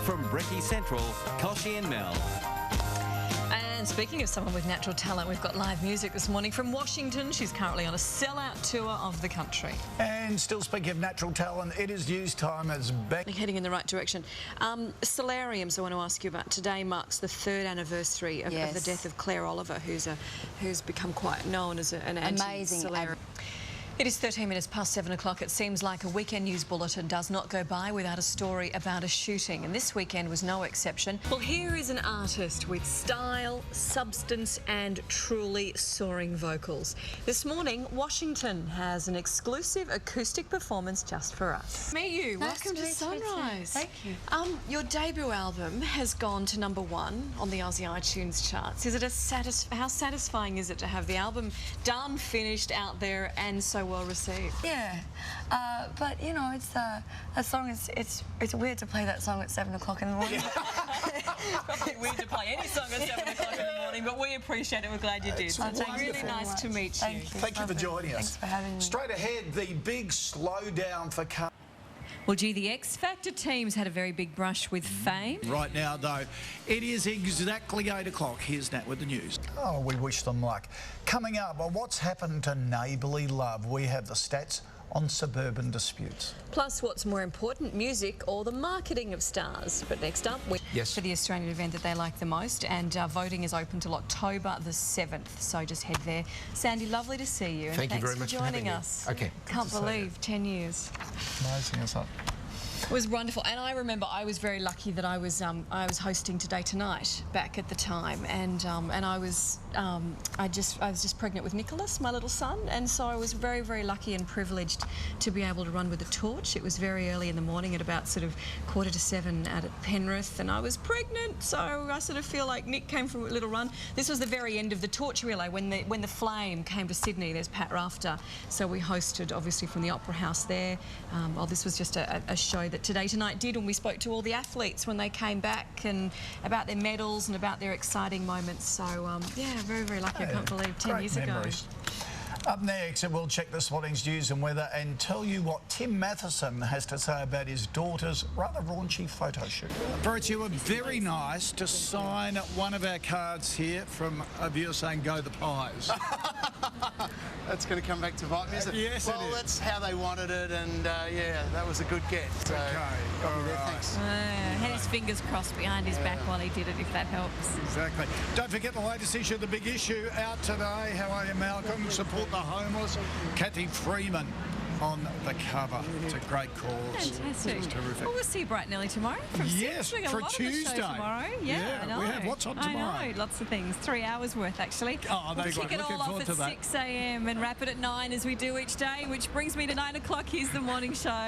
From Brekkie Central, Koshi and Mel. And speaking of someone with natural talent, we've got live music this morning from Washington. She's currently on a sellout tour of the country. And still speaking of natural talent, it is news time as Beck. Heading in the right direction. Solariums I want to ask you about. Today marks the 3rd anniversary of the death of Claire Oliver, who's become quite known as an anti-solarium. It is 13 minutes past 7 o'clock. It seems like a weekend news bulletin does not go by without a story about a shooting, and this weekend was no exception. Well, here is an artist with style, substance and truly soaring vocals. This morning, Washington has an exclusive acoustic performance just for us. Meet you. Welcome to Sunrise. Thank you. Your debut album has gone to #1 on the Aussie iTunes charts. Is it how satisfying is it to have the album done, finished, out there and so well received? Yeah, but you know, it's a song. It's weird to play that song at 7 o'clock in the morning. Probably weird to play any song at 7 o'clock in the morning, but we appreciate it. We're glad you did. It's It's really nice to meet you. Thank you for joining us. Thanks for having me. Straight ahead, the big slowdown for car. Well, gee, the X Factor team's had a very big brush with fame. Right now, though, it is exactly 8 o'clock. Here's Nat with the news. Oh, we wish them luck. Coming up, what's happened to neighbourly love? We have the stats on suburban disputes. Plus, what's more important, music or the marketing of stars? But next up, for the Australian event that they like the most, and voting is open till October the 7th, so just head there. Sandy, lovely to see you. And Thank you very much for joining us. Okay. Can't believe 10 years. Amazing, isn't it? It was wonderful, and I remember I was very lucky that I was hosting Today Tonight back at the time, and I was just pregnant with Nicholas, my little son, and so I was very, very lucky and privileged to be able to run with the torch. It was very early in the morning, at about sort of 6:45 out at Penrith, and I was pregnant, so I sort of feel like Nick came from a little run. This was the very end of the torch relay when the flame came to Sydney. There's Pat Rafter, so we hosted obviously from the Opera House there. This was just a show that Today Tonight did, and we spoke to all the athletes when they came back and about their medals and about their exciting moments. So yeah, very, very lucky. I can't believe 10 years memories ago. Up next, we'll check this morning's news and weather and tell you what Tim Matheson has to say about his daughter's rather raunchy photo shoot. Brett, you were very nice to sign one of our cards here from a viewer saying go the Pies. That's going to come back to bite me, is it? Yes, well, it is. That's how they wanted it, and yeah, that was a good get. So, okay, all right. Thanks. Had his fingers crossed behind his back while he did it, if that helps. Exactly. Don't forget the latest issue, The Big Issue, out today. How are you, Malcolm? Support the homeless. Kathy Freeman on the cover. It's a great cause. Fantastic. It's terrific. Well, we'll see you bright and early tomorrow from 6. We got for a lot Tuesday. On the show tomorrow. Yeah, I know. We have what's on tomorrow. I know, lots of things. 3 hours worth, actually. Oh, we'll kick it all off at 6 a.m. and wrap it at 9 as we do each day, which brings me to 9 o'clock. Here's the morning show.